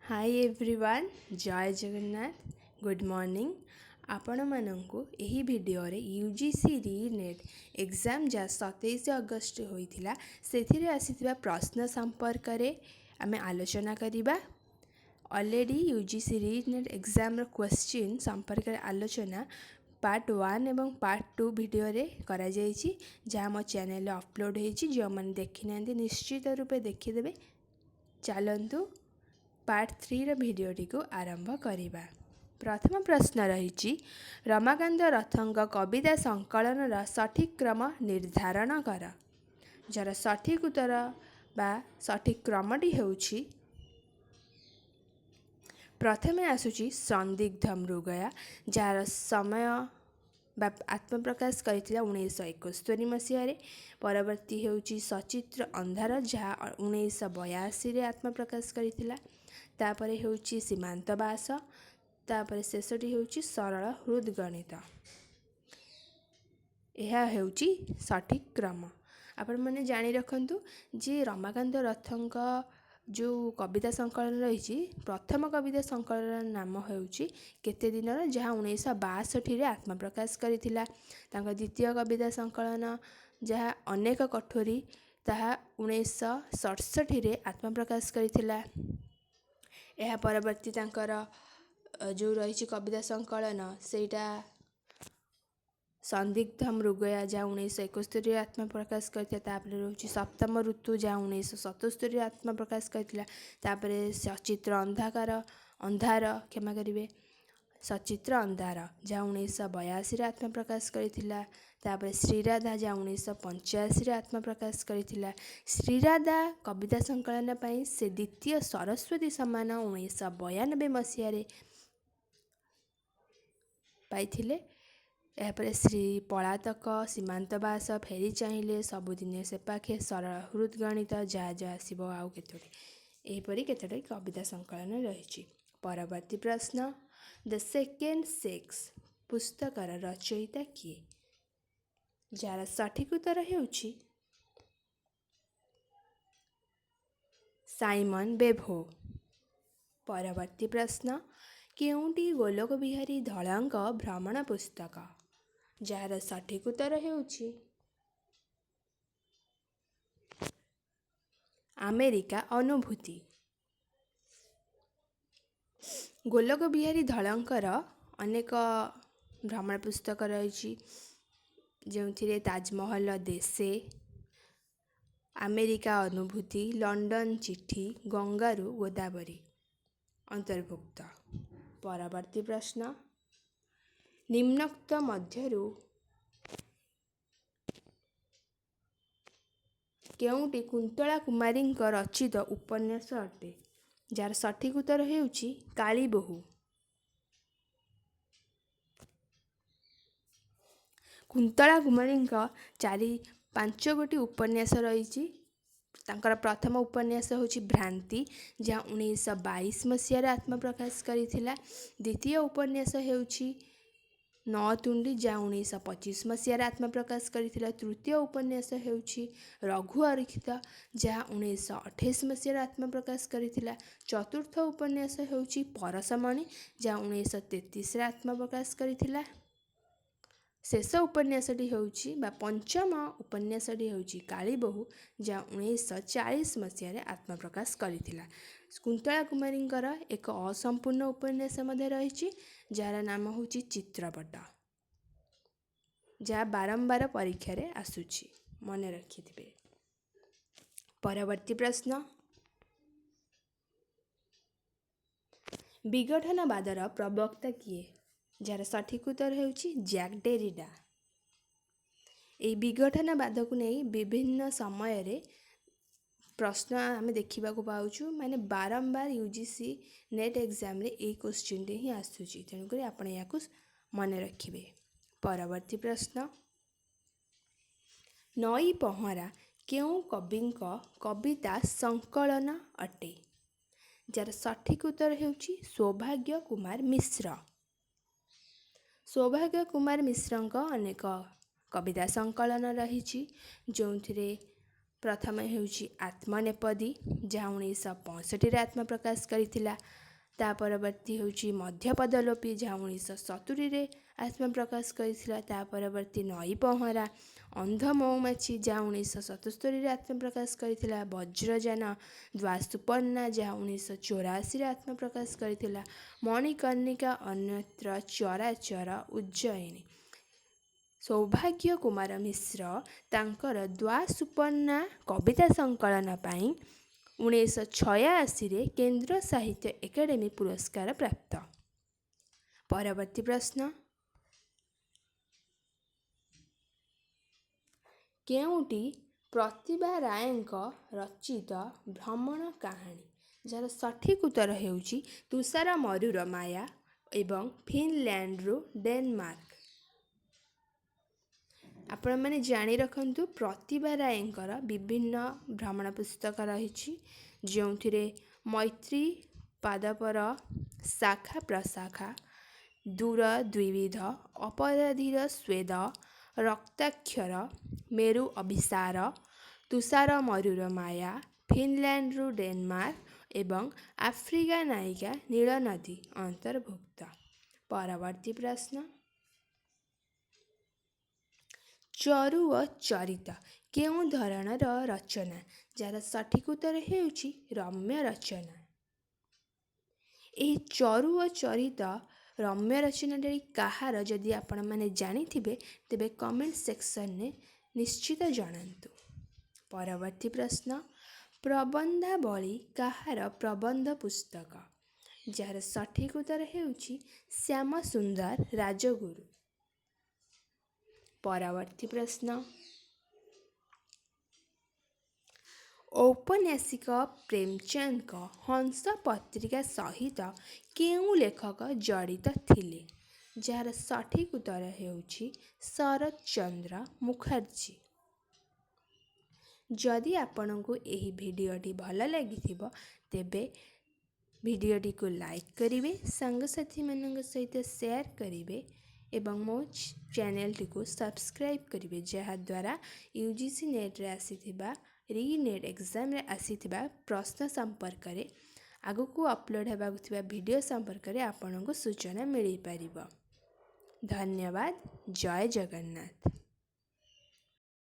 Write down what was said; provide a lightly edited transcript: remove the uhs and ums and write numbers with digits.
Hi everyone जय Jagannath good morning आपण मानंकु एही वीडियो रे यूजीसी रीनेट एग्जाम जा 27 अगस्त होइथिला सेथिरे आसीथिबा प्रश्न संपर्क रे आमे आलोचना करिबा। ऑलरेडी यूजीसी रीनेट एग्जाम रो क्वेश्चन संपर्क रे आलोचना पार्ट 1 एवं पार्ट 2 वीडियो रे करा जायछि जा मो चैनल रे अपलोड हेछि। जो मन देखि नांदी निश्चित रूपे देखि देबे। चलंतु पार्ट 3 रो भिडियोटी को आरंभ करिबा। प्रथम प्रश्न रही रमाकांत रथंक कविता संकलन सठिक क्रम निर्धारण कर। जार सठिक उत्तर बा सठिक क्रमटी हेउछि प्रथमे आसुची संदिग्ध मृगया जार समय बा आत्मप्रकाश करथिला 1971 मसीह रे। परवर्ती हेउची सचित्र अंधार जहाँ 1982 रे आत्मप्रकाश करथिला। तापरे हेउची सीमांत बास। तापरे शेषटी हेउची सरल हृदगणित। यह हेउची सठिक क्रम। आपण माने जानी रखंतु जे रमाकांत रथंक जो कविता संकलन रही प्रथम कविता संकलन नाम हेउची केते दिनर जहाँ 1962 रे आत्मप्रकाश करथिला। तांका द्वितीय कविता संकलन जहाँ अनेक कठोरी ताहा 1967 रे आत्मप्रकाश करथिला। यह परवर्ती तांकर जो रही कविता संकलन सेटा संदिग्ध मृगया जहाँ 1971 आत्मप्रकाश करता। रोचे सप्तम ऋतु जहाँ 1977 आत्मप्रकाश करता। सचित्र अंधार क्षमा करेंगे सचित्र अंधार जहाँ 1982 आत्मप्रकाश करता। श्रीराधा जहाँ 1985 आत्मप्रकाश करता। श्रीराधा कविता संकलन पर से द्वितीय सरस्वती सम्मान 1992 मसीह पाइथिले। यापर श्री पलातक सीमांत बास फेरी चाहिए सबुदिन से पाखे सरल हृदगणित जा जा आसब आउ केतोटी एहीपरि केतोटी कविता संकलन रही। परवर्ती प्रश्न द सेकेंड सेक्स पुस्तकर रचयिता किए। जार सठिक उत्तर हेउछि साइमन बेभो। परवर्ती प्रश्न केउंटी गोलोक बिहारी धळांक भ्रमण पुस्तक। जार सठिक उत्तर हेउछि अमेरिका अनुभूति। गोलोक बिहारी धळंकर अनेक भ्रमण पुस्तक रही जो ताजमहल देशे अमेरिका अनुभूति लंडन चिट्ठी गंगारू गोदावरी अंतर्भुक्त। परवर्ती प्रश्न निम्नोक्त मध्यरु केउंटी कुंतला कुमारी रचित उपन्यास अटे। जार सठिक उत्तर हेउछि कालीबोहू। कुंतला कुमारी 4-5 गोटी उपन्यास रही। तांकर प्रथम उपन्यास होछि भ्रांति जहाँ 1922 मसीह आत्मप्रकाश करथिला। द्वितीय उपन्यास हेउछि नौतुंडी जहाँ 1925 मसीह आत्मप्रकाश करथिला। तृतीय उपन्यास हेउछि रघु अरिखित जहाँ 1928 मसीह आत्मप्रकाश करथिला। चतुर्थ उपन्यास हेउछि परसमणि जहाँ 1933 आत्मप्रकाश करथिला। शेष उपन्यासटी हेउछि बा पंचम उपन्यासटी हेउछि कालीबोहू जहाँ 1940 मसीह आत्मप्रकाश करथिला। कुंतला कुमारी एक असंपूर्ण उपन्यास मध्य रही जार नाम होछि चित्रपट जहाँ बारंबार परीक्षा रे आसुछि मन रखिथिबे। परवर्ती प्रश्न विघटनवादर प्रवक्ता किए। जार सठिक उत्तर हेउछि जैक डेरिडा। ए विघटनवाद को नहीं विभिन्न समय रे प्रश्न आम देखा पाऊँ माने बारंबार यूजीसी नेट एग्जाम रे ए क्वेश्चन टे ही आसुची तेणुक आप मन रखिए। परवर्ती प्रश्न नई पहरा केउं कविंक कविता संकलन अटे। जार सठिक उत्तर हेउछि सौभाग्य कुमार मिश्र। सौभाग्य कुमार मिश्रଙ୍କ अनेक कविता संकलन रही जो प्रथम ହେଉଛି आत्मनेपदी जहाँ 1965 आत्मप्रकाश करथिला। ता परवर्ती ହେଉଛି मध्यपदलोपी जहाँ 1970 आत्मप्रकाश करथिला। ता परवर्ती नई पहँरा अंध मौमाछी जहाँ 1977 आत्मप्रकाश करथिला। वज्रयान द्वासुपर्णा जहाँ 1984 आत्मप्रकाश करथिला। मणिकर्णिका अन्यत्र चराचर उज्जयिनी सौभाग्य कुमार मिश्र तांकर द्वासुपर्णा कविता संकलन पाई 1986 केंद्र साहित्य एकाडेमी पुरस्कार प्राप्त। परवर्ती प्रश्न, केउटी प्रतिभा रायଙ୍କ रचित भ्रमण कहानी जार सठिक उत्तर ହେଉଛି तुषार मरुर माया एवं फिनलैंड्रु डेनमार्क। आपण मैंने जानी रखु प्रतिभा रायଙ୍କର विभिन्न भ्रमण पुस्तक रही जो मैत्री पादपर शाखा प्रशाखा दूर द्विविध अपराधीर स्वेद रक्ताक्षर मेरु अभिसार तुषार मरुर माया फिनलैंड्रु डेनमार्क एवं आफ्रिका नायिका नील नदी अंतर्भुक्त। परवर्ती प्रश्न, चरु व चरित केउं धरणर रचना जार सठिक उत्तर हेउछि रम्य रचना। एही चरु व चरित रम्य रचना कहार जदि आपण माने जानिथिबे तेबे कमेंट सेक्शन ने निश्चित जणांतु। परवर्ती प्रश्न, प्रबंधावली कहार प्रबंध पुस्तक जार सठिक उत्तर हेउछि श्याम सुंदर राजगुरु। परवर्ती प्रश्न, औपन्यासिक प्रेमचंद हंस पत्रिका सहित केउं लेखक जड़ित थिले जार सठिक उत्तर हेउछि शरत चंद्र मुखर्जी। जदि आपनकु एही भिडियोटी भल लागिथिबो तेबे भिडियोटी को लाइक करिवे, सांगसाथी मानक सहित शेयर करिवे एवं मो चैनल को सब्सक्राइब करिवे जहा द्वारा यूजीसी नेट रे आसीथिबा रीनेट एग्जाम रे आसीथिबा प्रश्न संपर्क रे आगु को अपलोड हेबाक थिबा वीडियो संपर्क रे आपनकु सूचना मिली पारिबो। धन्यवाद। जय जगन्नाथ।